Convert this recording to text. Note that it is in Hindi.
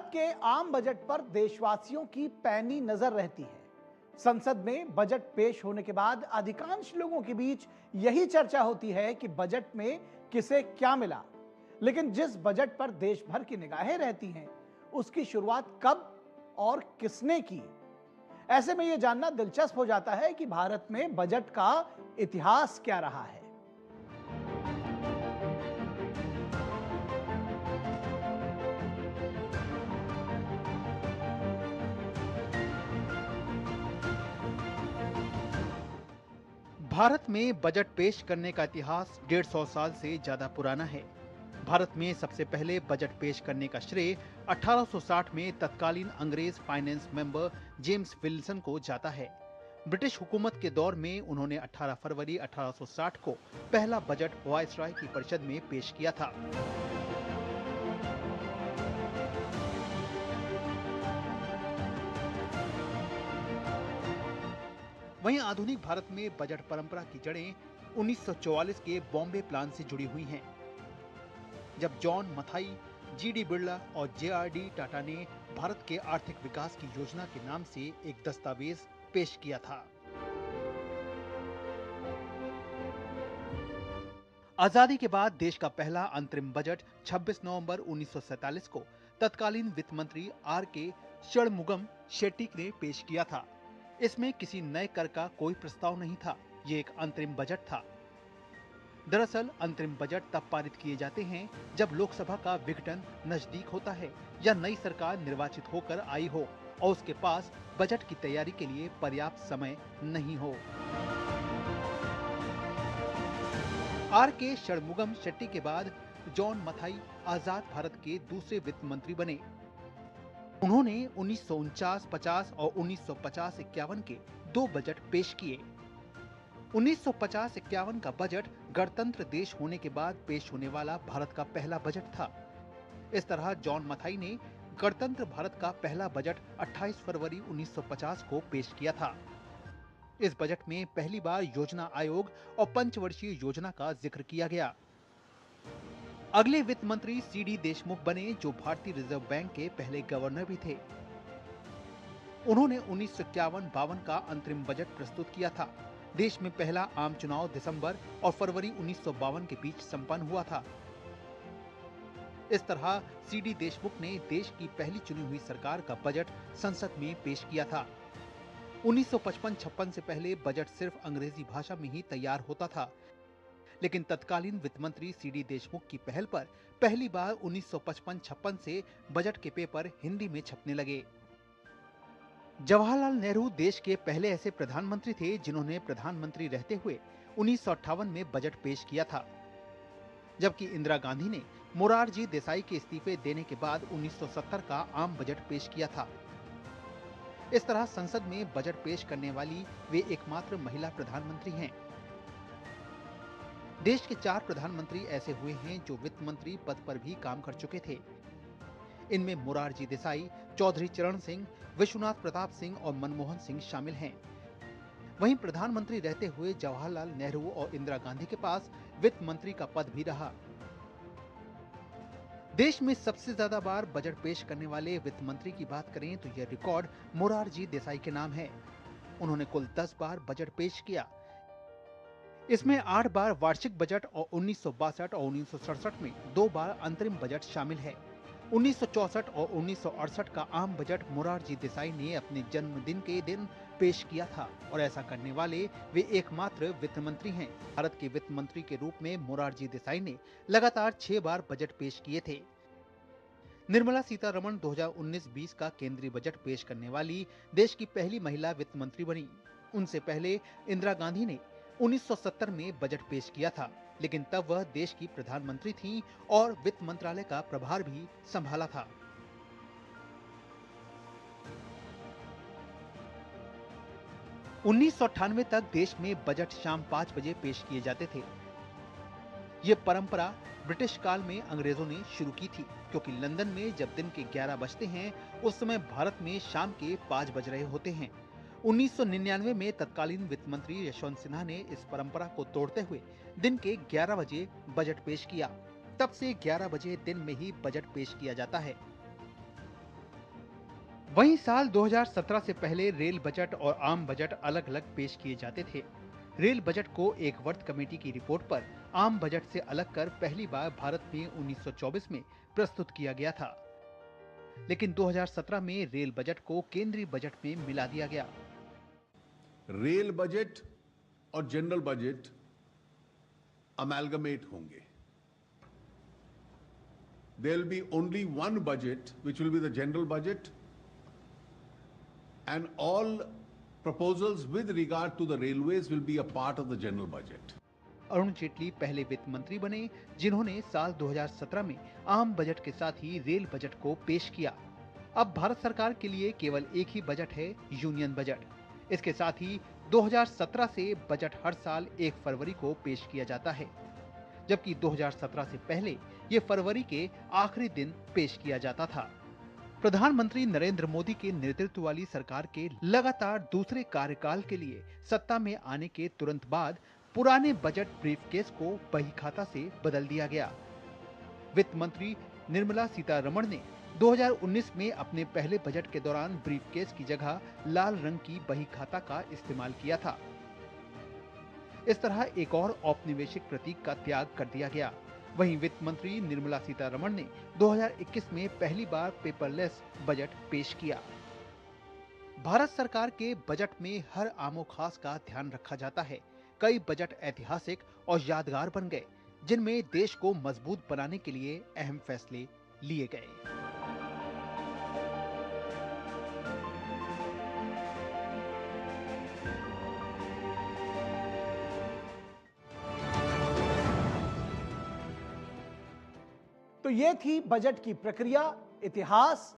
भारत के आम बजट पर देशवासियों की पैनी नजर रहती है। संसद में बजट पेश होने के बाद अधिकांश लोगों के बीच यही चर्चा होती है कि बजट में किसे क्या मिला। लेकिन जिस बजट पर देश भर की निगाहें रहती हैं, उसकी शुरुआत कब और किसने की? ऐसे में यह जानना दिलचस्प हो जाता है कि भारत में बजट का इतिहास क्या रहा है। भारत में बजट पेश करने का इतिहास 150 साल से ज्यादा पुराना है। भारत में सबसे पहले बजट पेश करने का श्रेय 1860 में तत्कालीन अंग्रेज फाइनेंस मेंबर जेम्स विल्सन को जाता है। ब्रिटिश हुकूमत के दौर में उन्होंने 18 फरवरी 1860 को पहला बजट वायसराय की परिषद में पेश किया था। वहीं आधुनिक भारत में बजट परंपरा की जड़ें 1944 के बॉम्बे प्लान से जुड़ी हुई हैं, जब जॉन मथाई, जीडी बिरला और जेआरडी टाटा ने भारत के आर्थिक विकास की योजना के नाम से एक दस्तावेज पेश किया था। आजादी के बाद देश का पहला अंतरिम बजट 26 नवंबर 1947 को तत्कालीन वित्त मंत्री आर के षणमुगम शेट्टी ने पेश किया था। इसमें किसी नए कर का कोई प्रस्ताव नहीं था, ये एक अंतरिम बजट था। दरअसल अंतरिम बजट तब पारित किए जाते हैं जब लोकसभा का विघटन नजदीक होता है या नई सरकार निर्वाचित होकर आई हो और उसके पास बजट की तैयारी के लिए पर्याप्त समय नहीं हो। आर के षणमुगम शेट्टी के बाद जॉन मथाई आजाद भारत के दूसरे वित्त मंत्री बने। उन्होंने 1949-50 और 1950-51 के दो बजट पेश किए। 1950-51 का बजट गणतंत्र देश होने के बाद पेश होने वाला भारत का पहला बजट था। इस तरह जॉन मथाई ने गणतंत्र भारत का पहला बजट 28 फरवरी 1950 को पेश किया था। इस बजट में पहली बार योजना आयोग और पंचवर्षीय योजना का जिक्र किया गया। अगले वित्त मंत्री सीडी देशमुख बने, जो भारतीय रिजर्व बैंक के पहले गवर्नर भी थे। उन्होंने 1951-52 का अंतरिम बजट प्रस्तुत किया था। देश में पहला आम चुनाव दिसंबर और फरवरी 1952 के बीच संपन्न हुआ था। इस तरह सीडी देशमुख ने देश की पहली चुनी हुई सरकार का बजट संसद में पेश किया था। 1955-56 से पहले बजट सिर्फ अंग्रेजी भाषा में ही तैयार होता था, लेकिन तत्कालीन वित्त मंत्री सीडी देशमुख की पहल पर पहली बार 1955-56 से बजट के पेपर हिंदी में छपने लगे। जवाहरलाल नेहरू देश के पहले ऐसे प्रधानमंत्री थे जिन्होंने प्रधानमंत्री रहते हुए 1958 में बजट पेश किया था, जबकि इंदिरा गांधी ने मोरारजी देसाई के इस्तीफे देने के बाद 1970 का आम बजट पेश किया था। इस तरह संसद में बजट पेश करने वाली वे एकमात्र महिला प्रधानमंत्री हैं। देश के 4 प्रधानमंत्री ऐसे हुए हैं जो वित्त मंत्री पद पर भी काम कर चुके थे। इनमें मोरारजी देसाई, चौधरी चरण सिंह, विश्वनाथ प्रताप सिंह और मनमोहन सिंह शामिल हैं। वहीं प्रधानमंत्री रहते हुए जवाहरलाल नेहरू और इंदिरा गांधी के पास वित्त मंत्री का पद भी रहा। देश में सबसे ज्यादा बार बजट पेश करने वाले वित्त मंत्री की बात करें तो यह रिकॉर्ड मोरारजी देसाई के नाम है। उन्होंने कुल 10 बार बजट पेश किया। इसमें 8 बार वार्षिक बजट और 1962 और 1967 में 2 बार अंतरिम बजट शामिल है। 1964 और 1968 का आम बजट मोरारजी देसाई ने अपने जन्मदिन के दिन पेश किया था और ऐसा करने वाले वे एकमात्र वित्त मंत्री हैं। भारत के वित्त मंत्री के रूप में मोरारजी देसाई ने लगातार 6 बार बजट पेश किए थे। निर्मला सीतारमण 2019-20 का केंद्रीय बजट पेश करने वाली देश की पहली महिला वित्त मंत्री बनी। उनसे पहले इंदिरा गांधी ने 1970 में बजट पेश किया था, लेकिन तब वह देश की प्रधानमंत्री थीं और वित्त मंत्रालय का प्रभार भी संभाला था। उन्नीस तक देश में बजट शाम 5 बजे पेश किए जाते थे। ये परंपरा ब्रिटिश काल में अंग्रेजों ने शुरू की थी, क्योंकि लंदन में जब दिन के 11 बजते हैं, उस समय भारत में शाम के 5 बज रहे होते हैं। 1999 में तत्कालीन वित्त मंत्री यशवंत सिन्हा ने इस परंपरा को तोड़ते हुए दिन के 11 बजे बजट पेश किया। तब से 11 बजे दिन में ही बजट पेश किया जाता है। वहीं साल 2017 से पहले रेल बजट और आम बजट अलग अलग पेश किए जाते थे। रेल बजट को एक वर्त कमेटी की रिपोर्ट पर आम बजट से अलग कर पहली बार भारत में 1924 में प्रस्तुत किया गया था। लेकिन 2017 में रेल बजट को केंद्रीय बजट में मिला दिया गया। रेल बजट और जनरल बजट अमेलगमेट होंगे। There will be only one budget, which will be the general budget, and all proposals with regard to the railways will be a part of the general budget. Arun Jaitley पहले वित्त मंत्री बने जिन्होंने साल 2017 में आम बजट के साथ ही रेल बजट को पेश किया। अब भारत सरकार के लिए केवल एक ही बजट है, यूनियन बजट। इसके साथ ही 2017 से बजट हर साल 1 फरवरी को पेश किया जाता है, जबकि 2017 से पहले ये फरवरी के आखिरी दिन पेश किया जाता था। प्रधानमंत्री नरेंद्र मोदी के नेतृत्व वाली सरकार के लगातार दूसरे कार्यकाल के लिए सत्ता में आने के तुरंत बाद पुराने बजट ब्रीफकेस को बही खाता से बदल दिया गया। वित्त मंत्री निर्मला सीतारमण ने 2019 में अपने पहले बजट के दौरान ब्रीफकेस की जगह लाल रंग की बही खाता का इस्तेमाल किया था। इस तरह एक और औपनिवेशिक प्रतीक का त्याग कर दिया गया। वहीं वित्त मंत्री निर्मला सीतारमण ने 2021 में पहली बार पेपरलेस बजट पेश किया। भारत सरकार के बजट में हर आमो खास का ध्यान रखा जाता है। कई बजट ऐतिहासिक और यादगार बन गए, जिनमें देश को मजबूत बनाने के लिए अहम फैसले लिए गए। तो ये थी बजट की प्रक्रिया, इतिहास